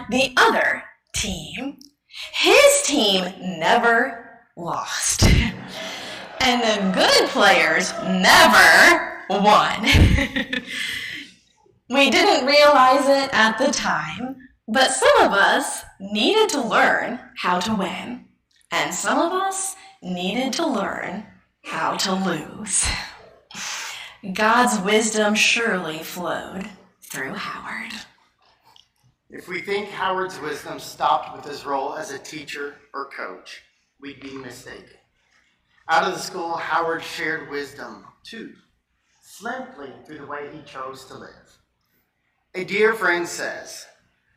the other team, his team never lost. And the good players never won. We didn't realize it at the time, but some of us needed to learn how to win, and some of us needed to learn how to lose. God's wisdom surely flowed through Howard. If we think Howard's wisdom stopped with his role as a teacher or coach, we'd be mistaken. Out of the school, Howard shared wisdom, too, simply through the way he chose to live. A dear friend says,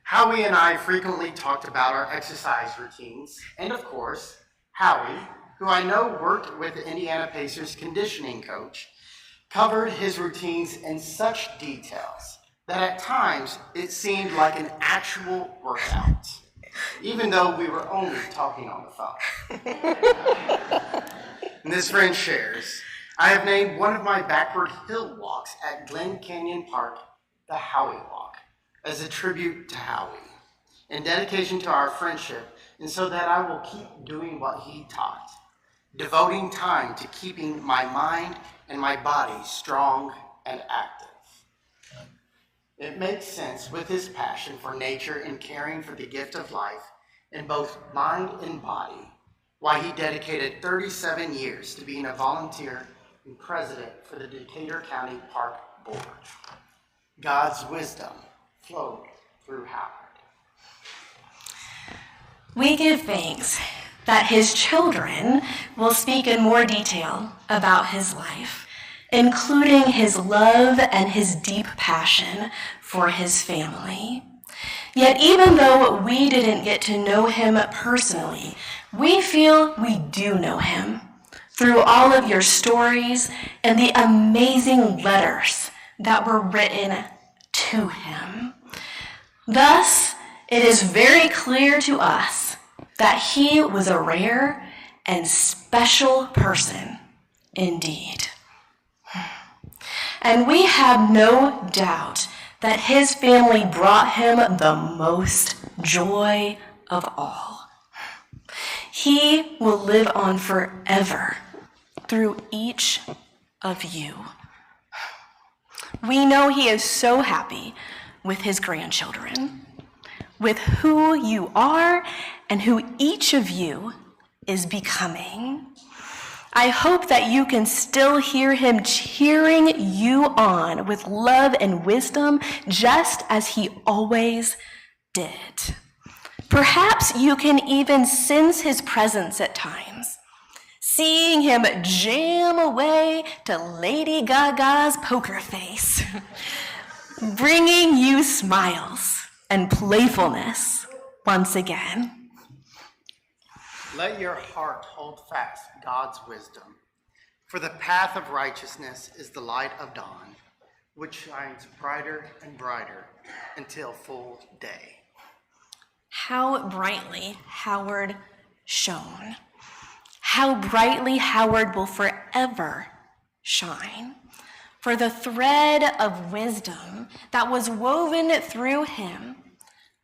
Howie and I frequently talked about our exercise routines, and of course, Howie, who I know worked with the Indiana Pacers conditioning coach, covered his routines in such details that at times it seemed like an actual workout, even though we were only talking on the phone. And this friend shares, I have named one of my backward hill walks at Glen Canyon Park the Howie Walk, as a tribute to Howie, in dedication to our friendship, and so that I will keep doing what he taught, devoting time to keeping my mind and my body strong and active. It makes sense with his passion for nature and caring for the gift of life in both mind and body, why he dedicated 37 years to being a volunteer and president for the Decatur County Park Board. God's wisdom flowed through Howard. We give thanks that his children will speak in more detail about his life, including his love and his deep passion for his family. Yet even though we didn't get to know him personally, we feel we do know him through all of your stories and the amazing letters that were written to him. Thus, it is very clear to us that he was a rare and special person indeed. And we have no doubt that his family brought him the most joy of all. He will live on forever through each of you. We know he is so happy with his grandchildren, with who you are and who each of you is becoming. I hope that you can still hear him cheering you on with love and wisdom, just as he always did. Perhaps you can even sense his presence at times, seeing him jam away to Lady Gaga's poker face, bringing you smiles and playfulness once again. Let your heart hold fast God's wisdom, for the path of righteousness is the light of dawn, which shines brighter and brighter until full day. How brightly Howard shone. How brightly Howard will forever shine. For the thread of wisdom that was woven through him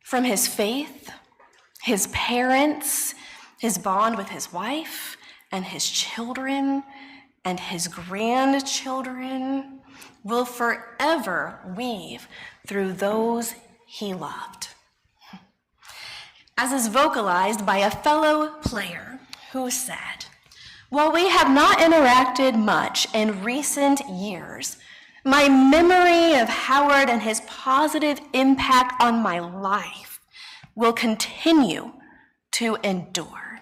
from his faith, his parents, his bond with his wife and his children and his grandchildren will forever weave through those he loved. As is vocalized by a fellow player who said, "While we have not interacted much in recent years, my memory of Howard and his positive impact on my life will continue to endure.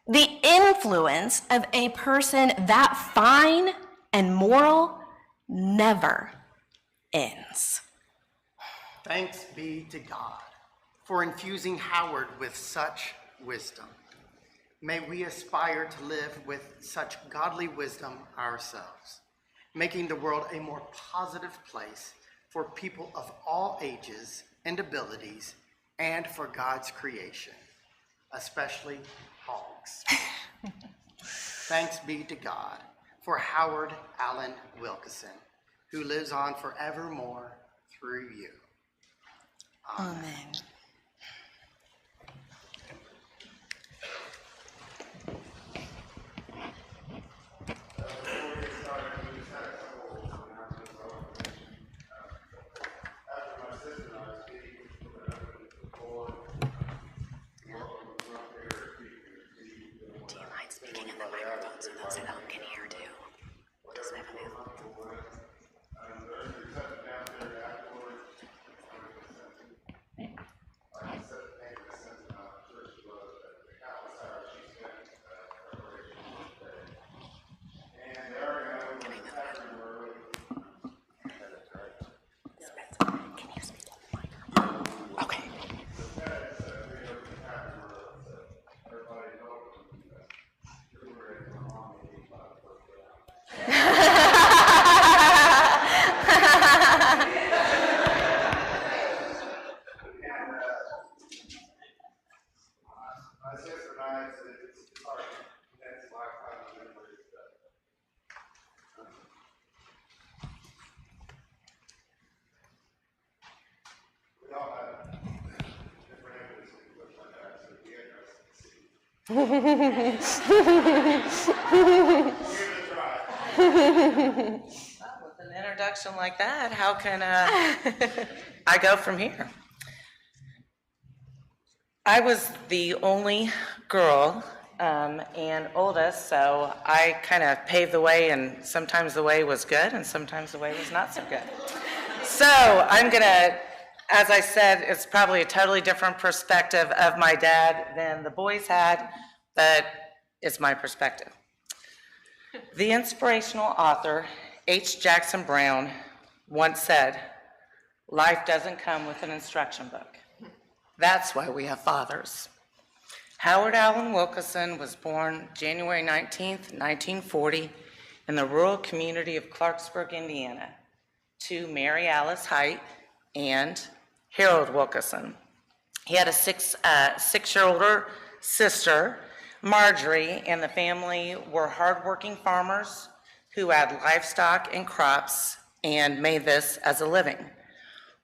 The influence of a person that fine and moral never ends." Thanks be to God for infusing Howard with such wisdom. May we aspire to live with such godly wisdom ourselves, making the world a more positive place for people of all ages and abilities and for God's creation, especially hogs. Thanks be to God for Howard Allen Wilkison, who lives on forevermore through you. Amen. Well, with an introduction like that, how can I go from here? I was the only girl and oldest, so I kind of paved the way, and sometimes the way was good and sometimes the way was not so good. So I'm gonna, as I said, it's probably a totally different perspective of my dad than the boys had, but it's my perspective. The inspirational author, H. Jackson Brown, once said, "Life doesn't come with an instruction book. That's why we have fathers." Howard Allen Wilkison was born January 19th, 1940, in the rural community of Clarksburg, Indiana, to Mary Alice Height and Harold Wilkison. He had a six-year older sister, Marjorie, and the family were hardworking farmers who had livestock and crops and made this as a living.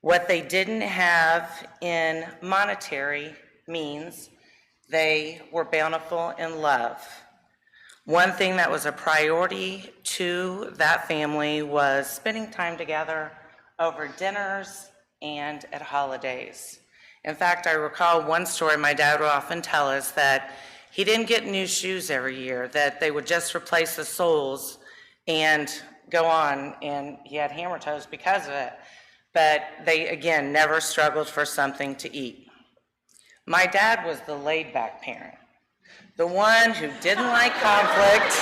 What they didn't have in monetary means, they were bountiful in love. One thing that was a priority to that family was spending time together over dinners and at holidays. In fact, I recall one story my dad would often tell us, that he didn't get new shoes every year, that they would just replace the soles and go on, and he had hammer toes because of it. But they, again, never struggled for something to eat. My dad was the laid-back parent, the one who didn't like conflict.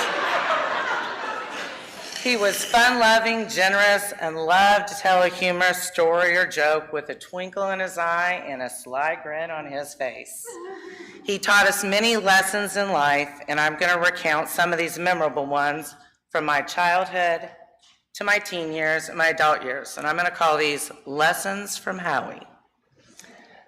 He was fun-loving, generous, and loved to tell a humorous story or joke with a twinkle in his eye and a sly grin on his face. He taught us many lessons in life, and I'm going to recount some of these memorable ones from my childhood to my teen years and my adult years, and I'm going to call these Lessons from Howie.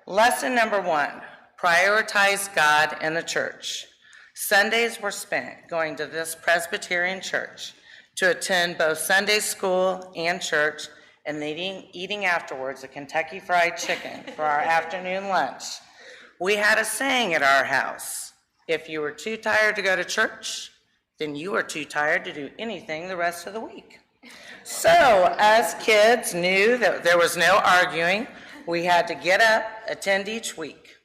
Lesson number 1, prioritize God and the church. Sundays were spent going to this Presbyterian church to attend both Sunday school and church, and eating afterwards a Kentucky Fried Chicken for our afternoon lunch. We had a saying at our house: if you were too tired to go to church, then you were too tired to do anything the rest of the week. So, as kids knew that there was no arguing, we had to get up, attend each week.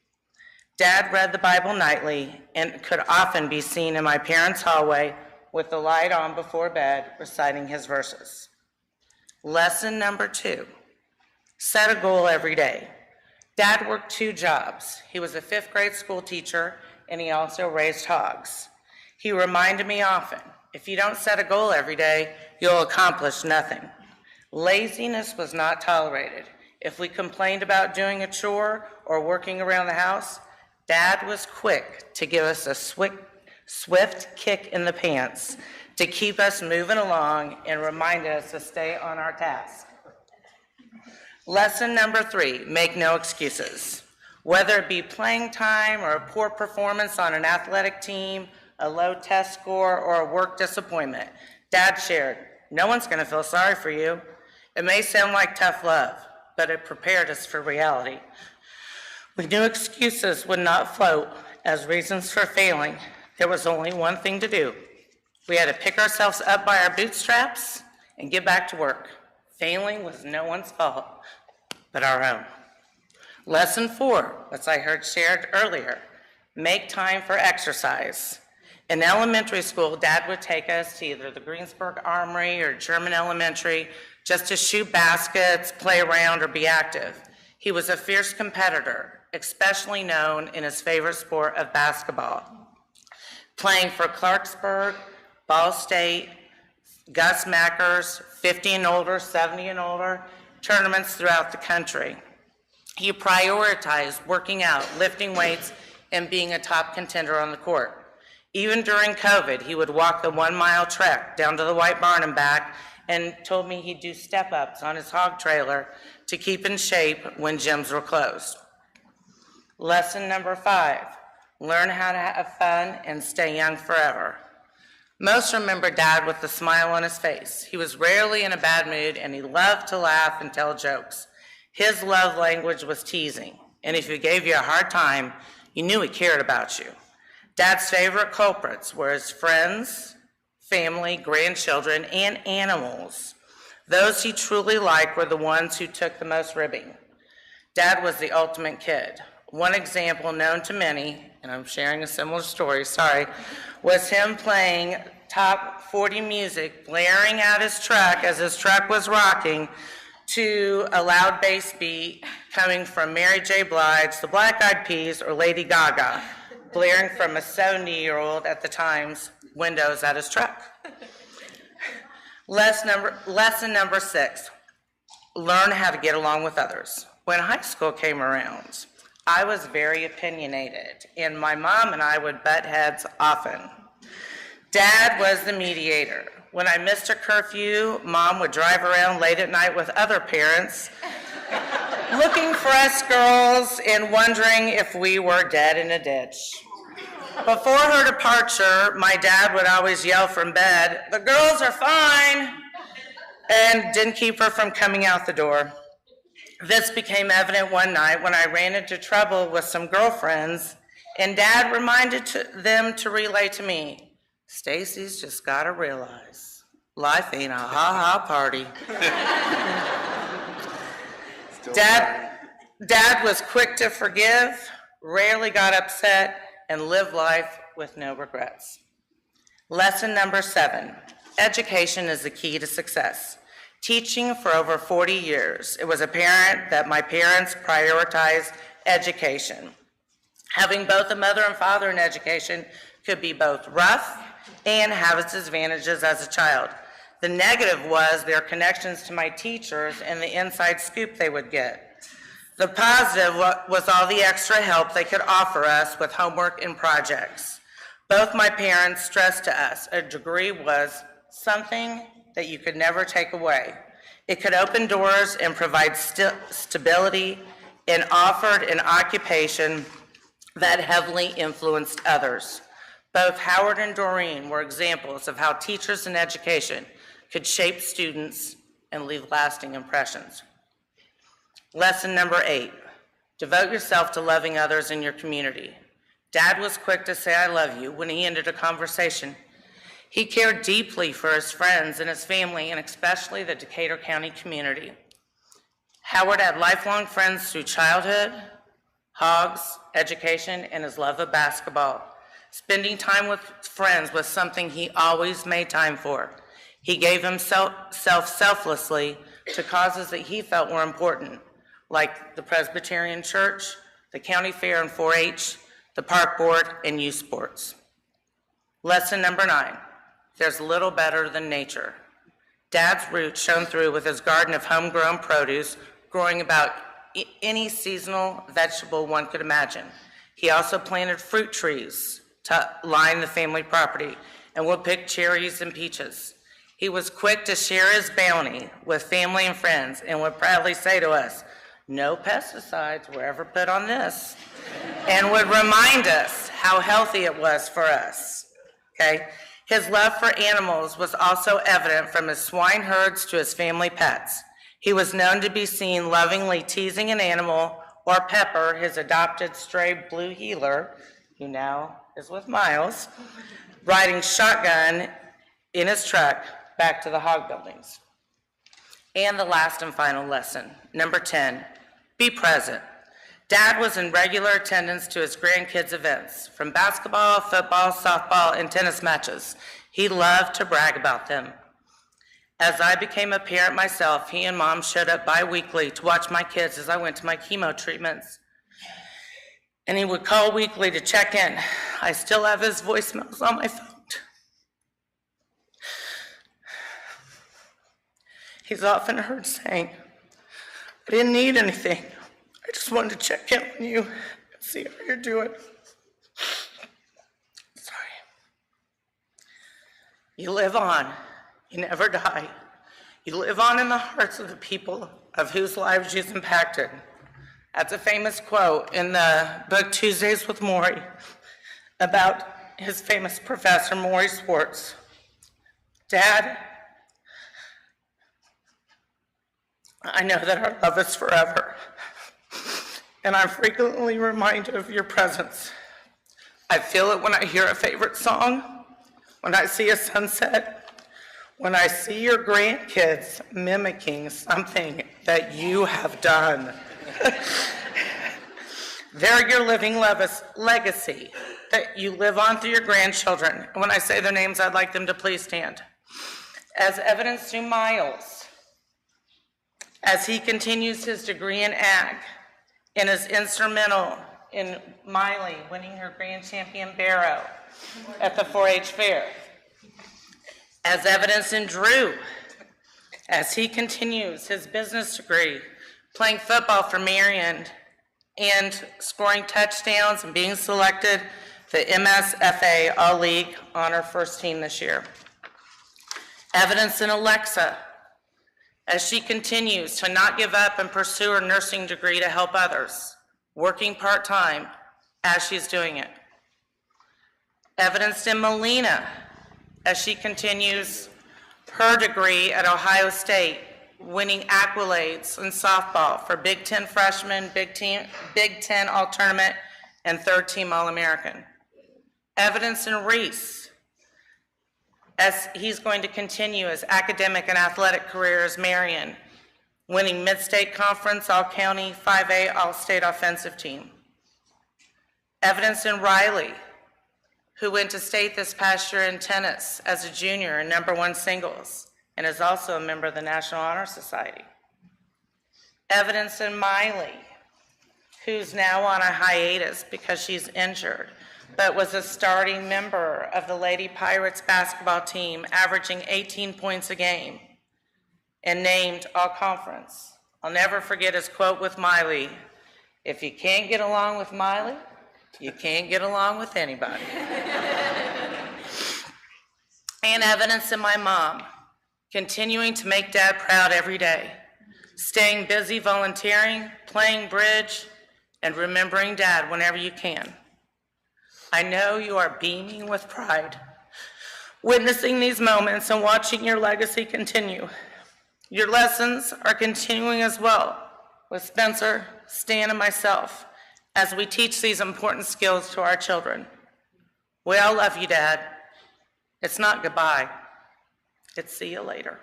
Dad read the Bible nightly and could often be seen in my parents' hallway with the light on before bed, reciting his verses. Lesson number 2, set a goal every day. Dad worked 2 jobs. He was a 5th grade school teacher, and he also raised hogs. He reminded me often, if you don't set a goal every day, you'll accomplish nothing. Laziness was not tolerated. If we complained about doing a chore or working around the house, Dad was quick to give us a swift kick in the pants to keep us moving along and remind us to stay on our task. Lesson number 3, make no excuses. Whether it be playing time or a poor performance on an athletic team, a low test score, or a work disappointment, Dad shared, no one's going to feel sorry for you. It may sound like tough love, but it prepared us for reality. We knew excuses would not float as reasons for failing. There was only one thing to do. We had to pick ourselves up by our bootstraps and get back to work. Failing was no one's fault but our own. Lesson 4, as I heard shared earlier, make time for exercise. In elementary school, Dad would take us to either the Greensburg Armory or German Elementary just to shoot baskets, play around, or be active. He was a fierce competitor, especially known in his favorite sport of basketball. Playing for Clarksburg, Ball State, Gus Mackers, 50 and older, 70 and older, tournaments throughout the country. He prioritized working out, lifting weights, and being a top contender on the court. Even during COVID, he would walk the 1-mile trek down to the White Barn and back, and told me he'd do step-ups on his hog trailer to keep in shape when gyms were closed. Lesson number 5, learn how to have fun and stay young forever. Most remember Dad with a smile on his face. He was rarely in a bad mood, and he loved to laugh and tell jokes. His love language was teasing, and if he gave you a hard time, you knew he cared about you. Dad's favorite culprits were his friends, family, grandchildren, and animals. Those he truly liked were the ones who took the most ribbing. Dad was the ultimate kid. One example known to many, and I'm sharing a similar story, sorry, was him playing top 40 music, blaring out his truck as his truck was rocking to a loud bass beat coming from Mary J. Blige, the Black Eyed Peas, or Lady Gaga, blaring from a 70-year-old at the time's windows at his truck. Lesson number 6, learn how to get along with others. When high school came around, I was very opinionated, and my mom and I would butt heads often. Dad was the mediator. When I missed a curfew, Mom would drive around late at night with other parents, looking for us girls and wondering if we were dead in a ditch. Before her departure, my dad would always yell from bed, "The girls are fine," and didn't keep her from coming out the door. This became evident one night when I ran into trouble with some girlfriends, and Dad reminded them to relay to me, "Stacy's just gotta realize life ain't a ha-ha party." Dad was quick to forgive, rarely got upset, and lived life with no regrets. Lesson number 7, education is the key to success. Teaching for over 40 years, it was apparent that my parents prioritized education. Having both a mother and father in education could be both rough and have its advantages as a child. The negative was their connections to my teachers and the inside scoop they would get. The positive was all the extra help they could offer us with homework and projects. Both my parents stressed to us a degree was something that you could never take away. It could open doors and provide stability, and offered an occupation that heavily influenced others. Both Howard and Doreen were examples of how teachers in education could shape students and leave lasting impressions. Lesson number 8, devote yourself to loving others in your community. Dad was quick to say "I love you" when he ended a conversation. He cared deeply for his friends and his family, and especially the Decatur County community. Howard had lifelong friends through childhood, hogs, education, and his love of basketball. Spending time with friends was something he always made time for. He gave himself selflessly to causes that he felt were important, like the Presbyterian Church, the county fair and 4-H, the park board, and youth sports. Lesson number 9, there's little better than nature. Dad's roots shone through with his garden of homegrown produce, growing about any seasonal vegetable one could imagine. He also planted fruit trees to line the family property and would pick cherries and peaches. He was quick to share his bounty with family and friends and would proudly say to us, "No pesticides were ever put on this," and would remind us how healthy it was for us. Okay? His love for animals was also evident from his swine herds to his family pets. He was known to be seen lovingly teasing an animal, or Pepper, his adopted stray blue heeler, who now is with Miles, riding shotgun in his truck back to the hog buildings. And the last and final lesson, number 10, be present. Dad was in regular attendance to his grandkids' events, from basketball, football, softball, and tennis matches. He loved to brag about them. As I became a parent myself, he and Mom showed up bi-weekly to watch my kids as I went to my chemo treatments. And he would call weekly to check in. I still have his voicemails on my phone. He's often heard saying, "I didn't need anything. I just wanted to check in on you and see how you're doing." Sorry. You live on. You never die. You live on in the hearts of the people of whose lives you've impacted. That's a famous quote in the book Tuesdays with Maury about his famous professor, Maury Swartz. Dad, I know that our love is forever, and I'm frequently reminded of your presence. I feel it when I hear a favorite song, when I see a sunset, when I see your grandkids mimicking something that you have done. They're your living legacy that you live on through your grandchildren. And when I say their names, I'd like them to please stand. As evidenced through Miles, as he continues his degree in ag and is instrumental in Miley winning her grand champion barrow at the 4-H fair. As evidenced in Drew, as he continues his business degree, playing football for Marion and scoring touchdowns and being selected the MSFA All-League Honor First Team this year. Evidence in Alexa, as she continues to not give up and pursue her nursing degree to help others, working part-time as she's doing it. Evidenced in Melina, as she continues her degree at Ohio State, winning accolades in softball for Big Ten freshman, Big Ten All-Tournament, and third-team All-American. Evidence in Reese, as he's going to continue his academic and athletic career as Marion, winning Mid-State Conference, All-County, 5A, All-State Offensive Team. Evidence in Riley, who went to state this past year in tennis as a junior in #1 singles, and is also a member of the National Honor Society. Evidence in Miley, who's now on a hiatus because she's injured, but was a starting member of the Lady Pirates basketball team, averaging 18 points a game, and named All-Conference. I'll never forget his quote with Miley: "If you can't get along with Miley, you can't get along with anybody." And evidence in my mom, continuing to make Dad proud every day, staying busy volunteering, playing bridge, and remembering Dad whenever you can. I know you are beaming with pride, witnessing these moments and watching your legacy continue. Your lessons are continuing as well with Spencer, Stan, and myself as we teach these important skills to our children. We all love you, Dad. It's not goodbye. It's see you later.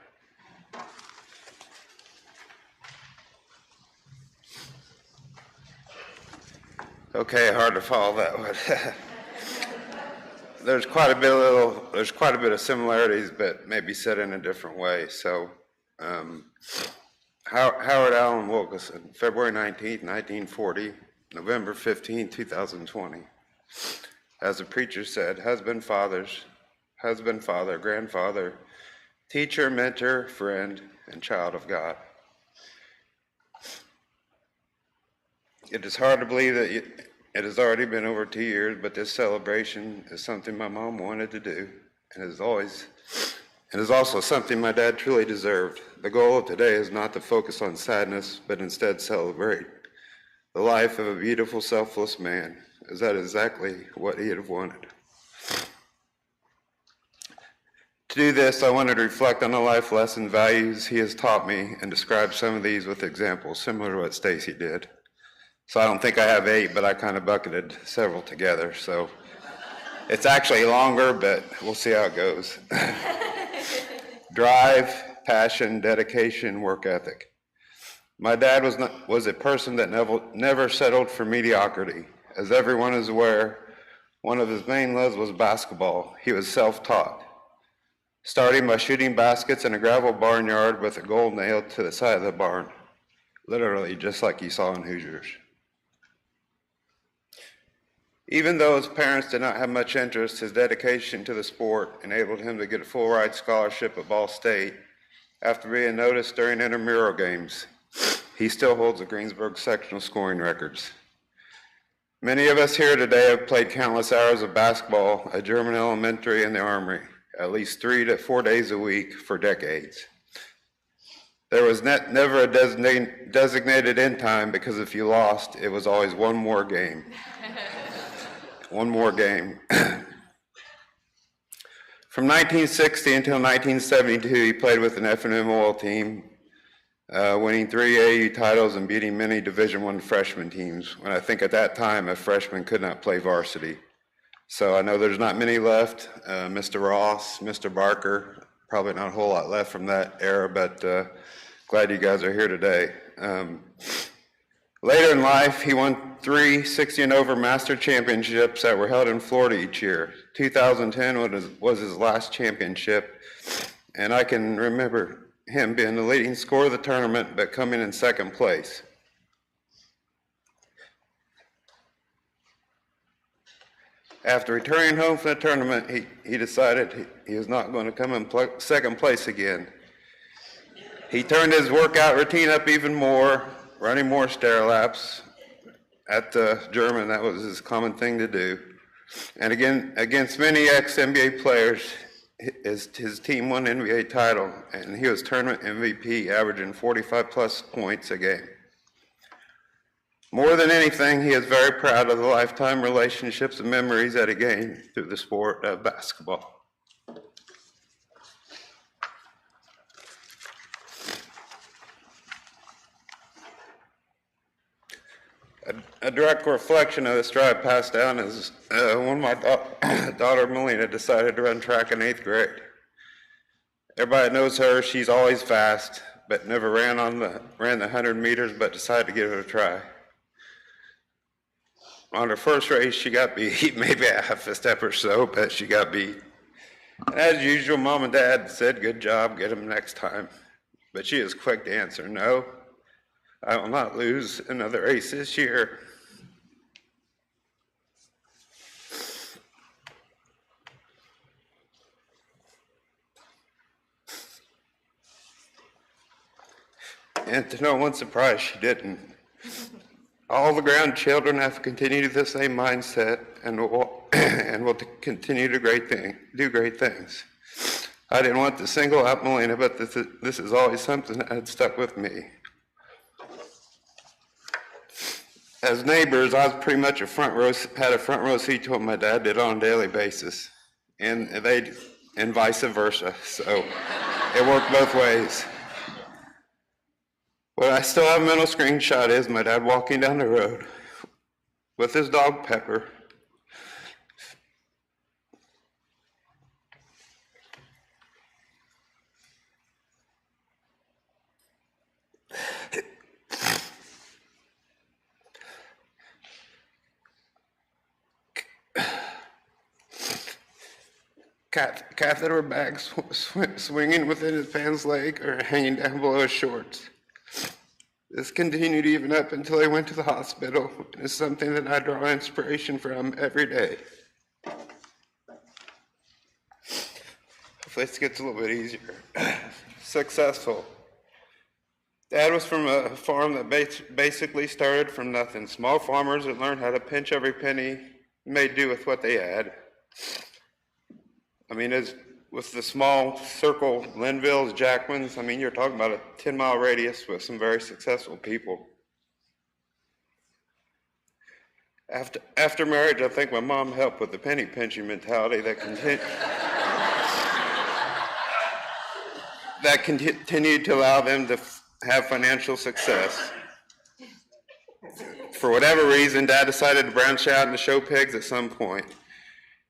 Okay, hard to follow that one. There's quite a bit of similarities, but maybe said in a different way. So, Howard Allen Wilkison, February 19th, 1940, November 15th, 2020. As the preacher said, husband, father, grandfather, teacher, mentor, friend, and child of God. It is hard to believe that it has already been over 2 years, but this celebration is something my mom wanted to do, and is also something my dad truly deserved. The goal of today is not to focus on sadness, but instead celebrate the life of a beautiful, selfless man, as that is exactly what he'd have wanted. To do this, I wanted to reflect on the life lesson values he has taught me and describe some of these with examples similar to what Stacy did. So I don't think I have 8, but I kind of bucketed several together. So it's actually longer, but we'll see how it goes. Drive, passion, dedication, work ethic. My dad was a person that never settled for mediocrity. As everyone is aware, one of his main loves was basketball. He was self-taught, starting by shooting baskets in a gravel barnyard with a goal nailed to the side of the barn, literally just like you saw in Hoosiers. Even though his parents did not have much interest, his dedication to the sport enabled him to get a full-ride scholarship at Ball State after being noticed during intramural games. He still holds the Greensburg sectional scoring records. Many of us here today have played countless hours of basketball at German Elementary and the Armory, at least 3 to 4 days a week for decades. There was never a designated end time, because if you lost, it was always one more game. One more game. From 1960 until 1972, he played with an F&M oil team, winning 3 AAU titles and beating many Division I freshman teams, when I think at that time a freshman could not play varsity. So I know there's not many left. Mr. Ross, Mr. Barker, probably not a whole lot left from that era, but glad you guys are here today. Later in life, he won 3 60 and over master championships that were held in Florida each year. 2010 was his last championship, and I can remember him being the leading scorer of the tournament, but coming in second place. After returning home from the tournament, he decided he was not going to come in second place again. He turned his workout routine up even more, running more stair laps. At the German, that was his common thing to do. And again, against many ex-NBA players, his team won the NBA title, and he was tournament MVP, averaging 45-plus points a game. More than anything, he is very proud of the lifetime relationships and memories that he gained through the sport of basketball. A direct reflection of this drive passed down is when my daughter Melina decided to run track in 8th grade. Everybody knows her, she's always fast, but never ran the 100 meters, but decided to give it a try. On her first race, she got beat, maybe a half a step or so, but she got beat. And as usual, Mom and Dad said, "Good job, get him next time." But she was quick to answer, "No, I will not lose another race this year." And to no one's surprise, she didn't. All the grandchildren have continued the same mindset and will continue to do great things. I didn't want to single out Melina, but this is always something that had stuck with me. As neighbors, I was pretty much had a front row seat to what my dad did on a daily basis, and vice versa. So it worked both ways. What I still have a mental screenshot is my dad walking down the road with his dog Pepper. Catheter bag swinging within his pants leg or hanging down below his shorts. This continued even up until I went to the hospital. It's something that I draw inspiration from every day. Hopefully this gets a little bit easier. Successful. Dad was from a farm that basically started from nothing. Small farmers that learned how to pinch every penny, made do with what they had. I mean, with the small circle, Linvilles, Jackmans, I mean, you're talking about a 10-mile radius with some very successful people. After marriage, I think my mom helped with the penny pinching mentality that continued to allow them to have financial success. For whatever reason, Dad decided to branch out into show pigs at some point,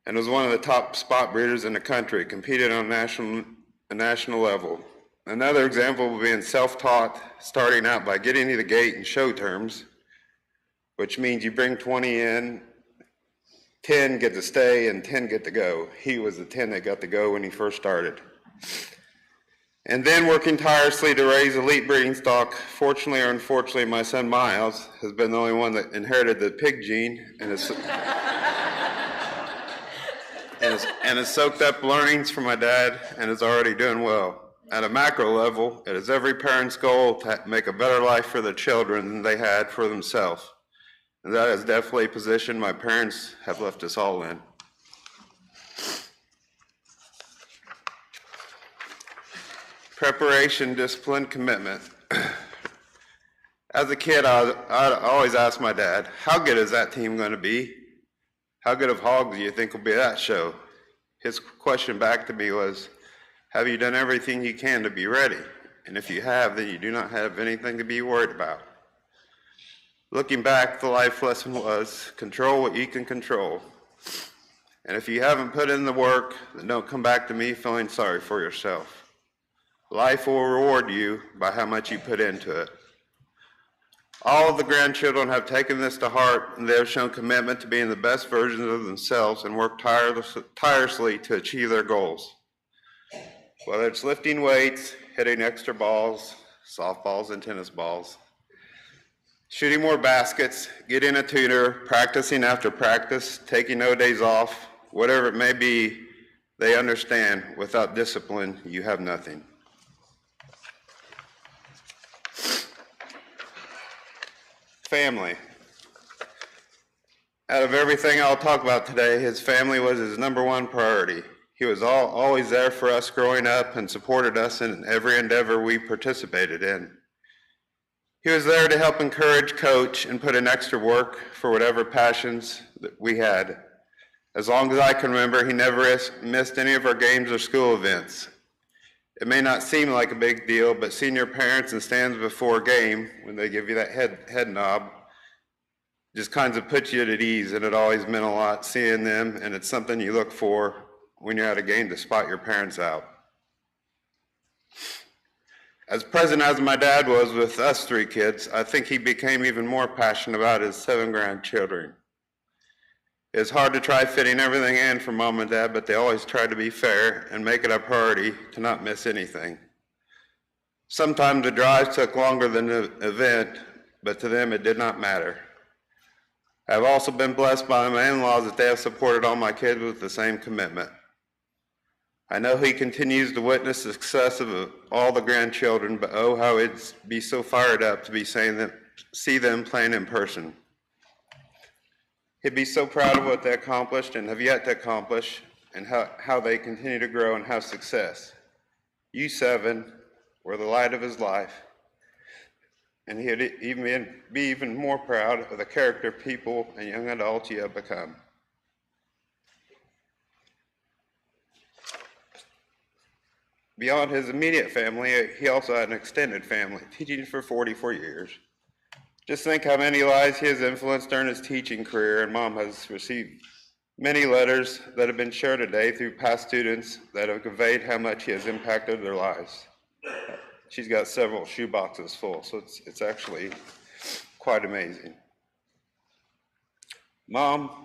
and was one of the top spot breeders in the country, competed on a national level. Another example of being self-taught, starting out by getting to the gate in show terms, which means you bring 20 in, 10 get to stay, and 10 get to go. He was the 10 that got to go when he first started. And then working tirelessly to raise elite breeding stock. Fortunately or unfortunately, my son Miles has been the only one that inherited the pig gene and has soaked up learnings from my dad and is already doing well. At a macro level, it is every parent's goal to make a better life for their children than they had for themselves. And that is definitely a position my parents have left us all in. Preparation, discipline, commitment. As a kid, I'd always ask my dad, how good is that team going to be? How good of hogs do you think will be that show? His question back to me was, have you done everything you can to be ready? And if you have, then you do not have anything to be worried about. Looking back, the life lesson was, control what you can control. And if you haven't put in the work, then don't come back to me feeling sorry for yourself. Life will reward you by how much you put into it. All of the grandchildren have taken this to heart, and they have shown commitment to being the best versions of themselves and work tirelessly to achieve their goals. Whether it's lifting weights, hitting extra balls, softballs and tennis balls, shooting more baskets, getting a tutor, practicing after practice, taking no days off, whatever it may be, they understand without discipline, you have nothing. Family. Out of everything I'll talk about today, his family was his number one priority. He was always there for us growing up and supported us in every endeavor we participated in. He was there to help encourage, coach, and put in extra work for whatever passions that we had. As long as I can remember, he never missed any of our games or school events. It may not seem like a big deal, but seeing your parents in stands before a game, when they give you that head nod, just kind of puts you at ease, and it always meant a lot seeing them, and it's something you look for when you're at a game to spot your parents out. As present as my dad was with us 3 kids, I think he became even more passionate about his 7 grandchildren. It's hard to try fitting everything in for mom and dad, but they always tried to be fair and make it a priority to not miss anything. Sometimes the drives took longer than the event, but to them it did not matter. I've also been blessed by my in-laws that they have supported all my kids with the same commitment. I know he continues to witness the success of all the grandchildren, but oh, how it'd be so fired up to see them playing in person. He'd be so proud of what they accomplished and have yet to accomplish, and how they continue to grow and have success. You 7 were the light of his life, and he'd be even more proud of the character, people, and young adults you have become. Beyond his immediate family, he also had an extended family, teaching for 44 years. Just think how many lives he has influenced during his teaching career, and Mom has received many letters that have been shared today through past students that have conveyed how much he has impacted their lives. She's got several shoe boxes full, so it's actually quite amazing. Mom,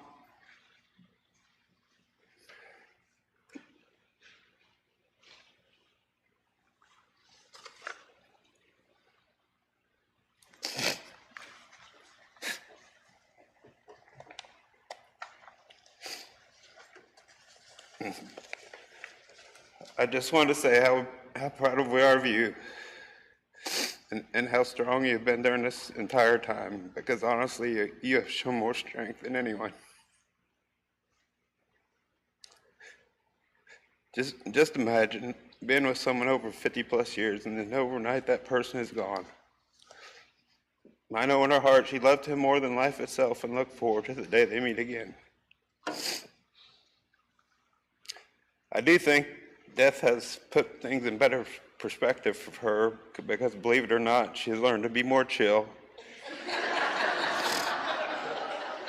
I just want to say how proud we are of you and how strong you've been during this entire time, because honestly, you have shown more strength than anyone. Just imagine being with someone over 50 plus years and then overnight that person is gone. I know in her heart she loved him more than life itself and looked forward to the day they meet again. I do think death has put things in better perspective for her, because believe it or not, she's learned to be more chill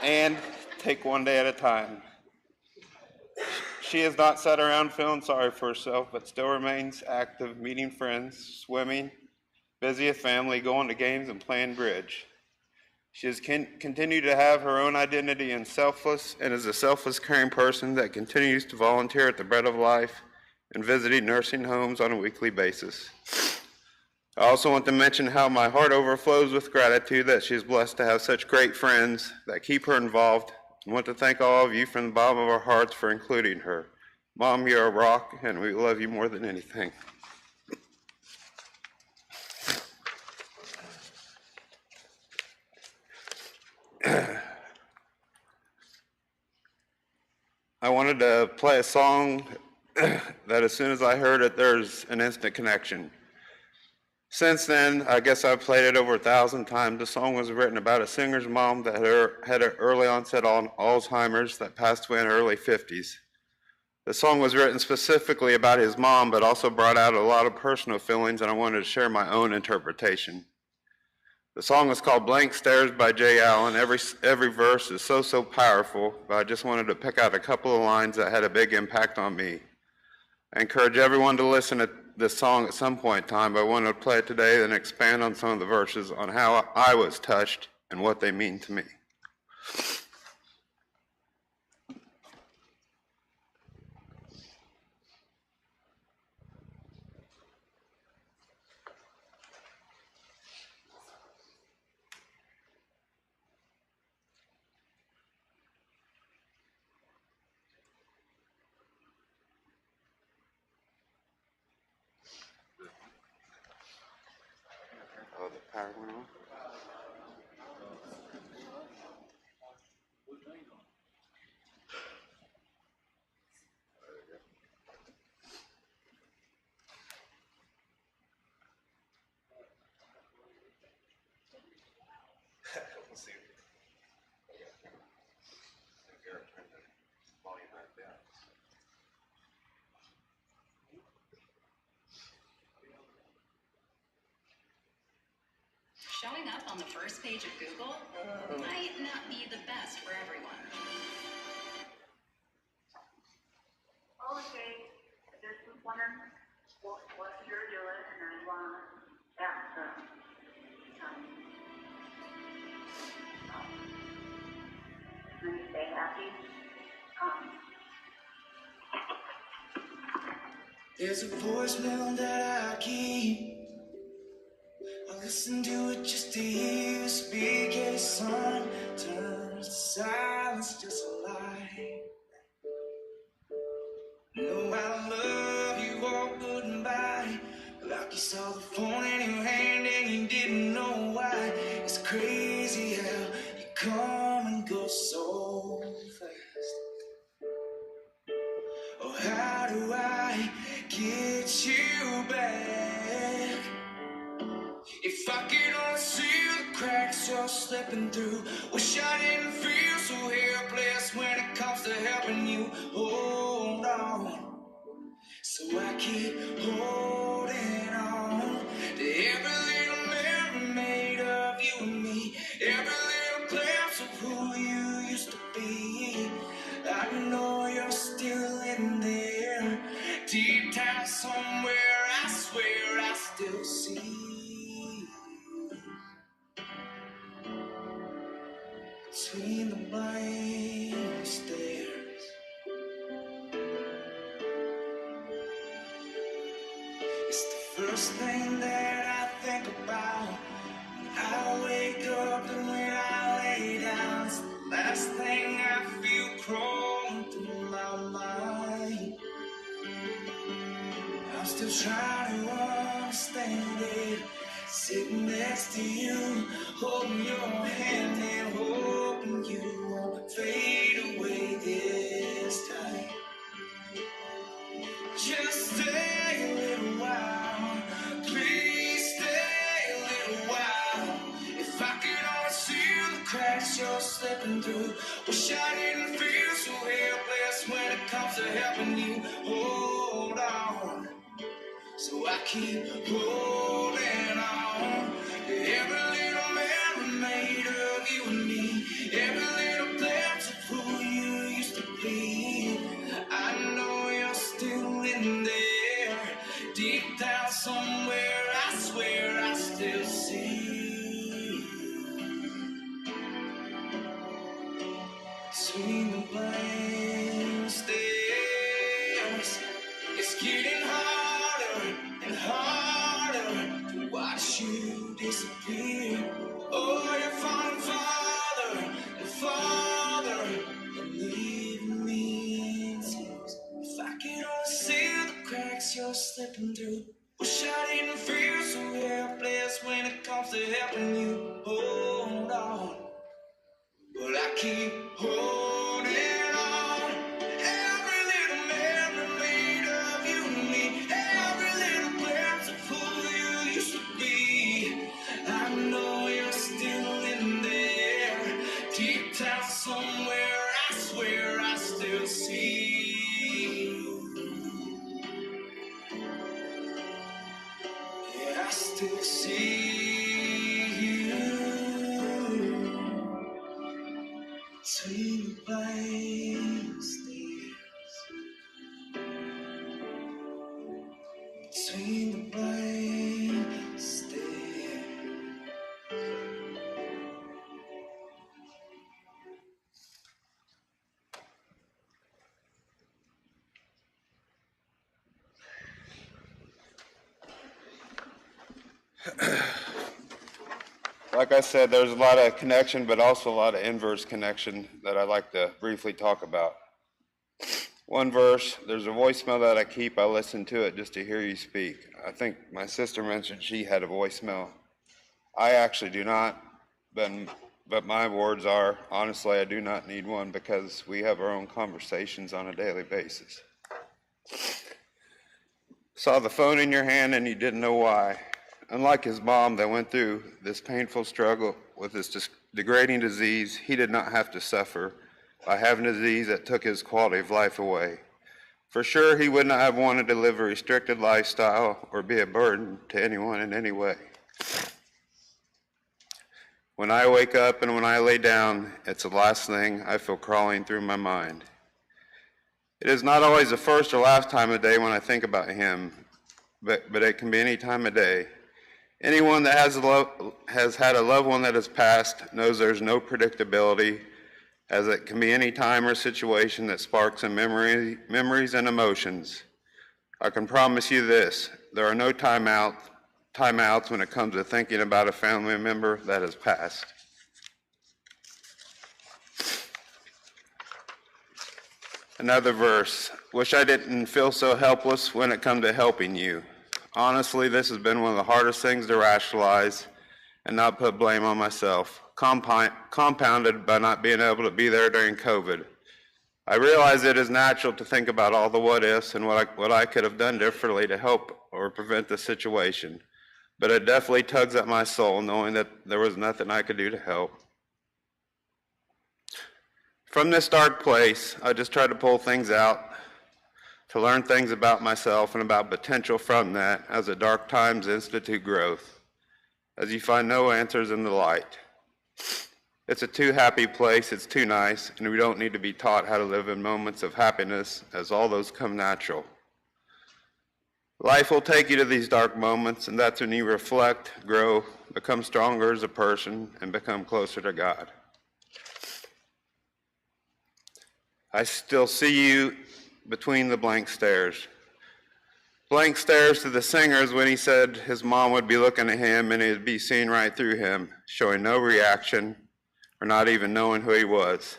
and take one day at a time. She has not sat around feeling sorry for herself, but still remains active, meeting friends, swimming, busy with family, going to games, and playing bridge. She has continued to have her own identity and is a selfless, caring person that continues to volunteer at the Bread of Life and visiting nursing homes on a weekly basis. I also want to mention how my heart overflows with gratitude that she is blessed to have such great friends that keep her involved. I want to thank all of you from the bottom of our hearts for including her. Mom, you're a rock, and we love you more than anything. I wanted to play a song that as soon as I heard it, there's an instant connection. Since then, I guess I've played it over 1,000 times. The song was written about a singer's mom that had an early onset on Alzheimer's that passed away in her early 50s. The song was written specifically about his mom, but also brought out a lot of personal feelings, and I wanted to share my own interpretation. The song is called Blank Stares by Jay Allen. Every verse is so powerful, but I just wanted to pick out a couple of lines that had a big impact on me. I encourage everyone to listen to this song at some point in time, but I want to play it today and expand on some of the verses on how I was touched and what they mean to me. Oh, the power went on? We'll see. Showing up on the first page of Google might not be the best for everyone. Okay, just was wondering what you're doing, and I want to ask when you stay happy. There's a voicemail that I keep. I listen to it just to hear you speak. Every song turns to silence, just a lie. No, I love you all goodbye. Like you saw the phone in your hand and you didn't know why. It's crazy how you come and go so fast. Oh, how do I get you back? If I could only see the cracks you're slipping through. Wish I didn't feel so helpless when it comes to helping you. Hold on. So I keep holding on to every little memory made of you and me. Every little glimpse of who you used to be. I know you're still in there. Deep down somewhere, I swear I still see. Between the blank stares. It's the first thing that I think about when I wake up and when I lay down. It's the last thing I feel crawling through my mind. I'm still trying to understand it. Sitting next to you, holding your hand and hoping you won't fade away this time. Just stay a little while, please stay a little while. If I could only see the cracks you're slipping through. Wish I didn't feel so helpless when it comes to helping you. Hold on, so I keep holding on to every little memory made of you and me. Every little glimpse of who you used to be. I know you're still in there. Deep down somewhere, I swear I still see. Between the blank stares, it's getting harder and harder to watch you disappear. Oh, you're falling farther and farther and leaving me in tears. If I could only see the cracks you're slipping through. Wish I didn't feel so helpless when it comes to helping you. Hold on, but I keep holding on. Every little memory made of you and me. Every little glimpse of who you used to be. I know you're still in there. Deep down somewhere, I swear I still see. Yeah, I still see you. between the blank stares, between the blank stares. Like I said, there's a lot of connection, but also a lot of inverse connection that I'd like to briefly talk about. One verse, there's a voicemail that I keep. I listen to it just to hear you speak. I think my sister mentioned she had a voicemail. I actually do not, but my words are, honestly, I do not need one because we have our own conversations on a daily basis. Saw the phone in your hand and you didn't know why. Unlike his mom that went through this painful struggle with this degrading disease, he did not have to suffer by having a disease that took his quality of life away. For sure, he would not have wanted to live a restricted lifestyle or be a burden to anyone in any way. When I wake up and when I lay down, it's the last thing I feel crawling through my mind. It is not always the first or last time of day when I think about him, but it can be any time of day. Anyone that has had a loved one that has passed knows there's no predictability, as it can be any time or situation that sparks in memories and emotions. I can promise you this, there are no timeouts when it comes to thinking about a family member that has passed. Another verse, wish I didn't feel so helpless when it comes to helping you. Honestly, this has been one of the hardest things to rationalize and not put blame on myself, compounded by not being able to be there during COVID. I realize it is natural to think about all the what ifs and what I could have done differently to help or prevent the situation, but it definitely tugs at my soul knowing that there was nothing I could do to help. From this dark place, I just try to pull things out, to learn things about myself and about potential from that as the dark times institute growth, as you find no answers in the light. It's a too happy place, it's too nice, and we don't need to be taught how to live in moments of happiness, as all those come natural. Life will take you to these dark moments, and that's when you reflect, grow, become stronger as a person, and become closer to God. I still see you between the blank stares. Blank stares to the singers when he said his mom would be looking at him and he'd be seeing right through him, showing no reaction or not even knowing who he was.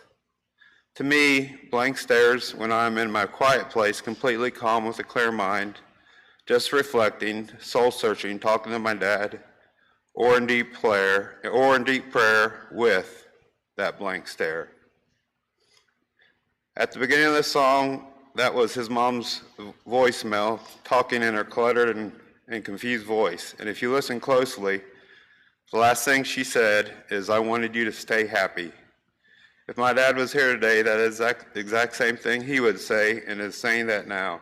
To me, blank stares when I'm in my quiet place, completely calm with a clear mind, just reflecting, soul searching, talking to my dad, or in deep prayer with that blank stare. At the beginning of the song, that was his mom's voicemail, talking in her cluttered and confused voice. And if you listen closely, the last thing she said is, I wanted you to stay happy. If my dad was here today, that is the exact same thing he would say, and is saying that now.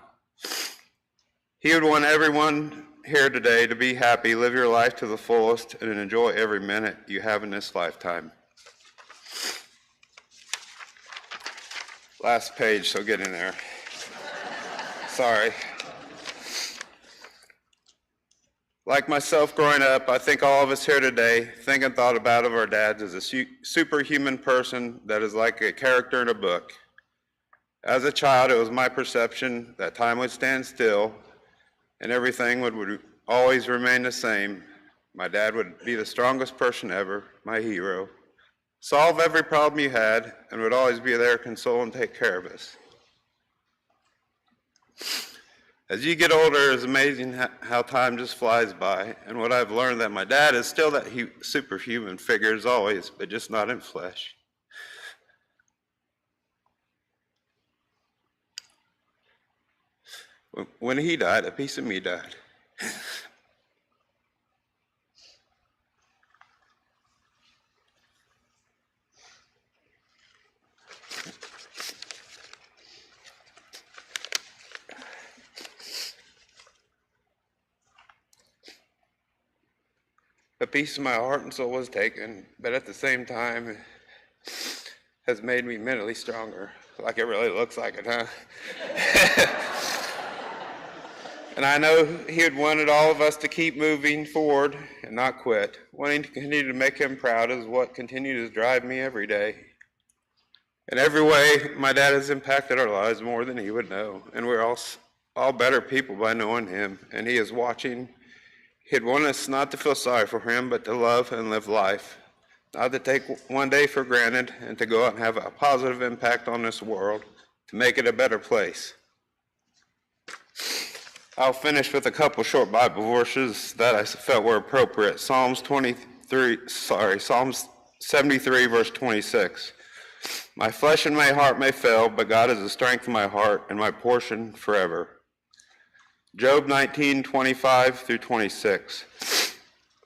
He would want everyone here today to be happy, live your life to the fullest, and enjoy every minute you have in this lifetime. Last page, so get in there. Sorry. Like myself growing up, I think all of us here today think and thought about of our dads as a superhuman person that is like a character in a book. As a child, it was my perception that time would stand still and everything would always remain the same. My dad would be the strongest person ever, my hero, solve every problem you had, and would always be there to console and take care of us. As you get older, it's amazing how time just flies by, and what I've learned that my dad is still that superhuman figure as always, but just not in flesh. When he died, a piece of me died. A piece of my heart and soul was taken, but at the same time, has made me mentally stronger. Like it really looks like it, huh? And I know he had wanted all of us to keep moving forward and not quit. Wanting to continue to make him proud is what continues to drive me every day. In every way, my dad has impacted our lives more than he would know, and we're all better people by knowing him, and he is watching. He'd want us not to feel sorry for him, but to love and live life, not to take one day for granted, and to go out and have a positive impact on this world, to make it a better place. I'll finish with a couple short Bible verses that I felt were appropriate. Psalms 73, verse 26. My flesh and my heart may fail, but God is the strength of my heart and my portion forever. Job 19:25 through 26.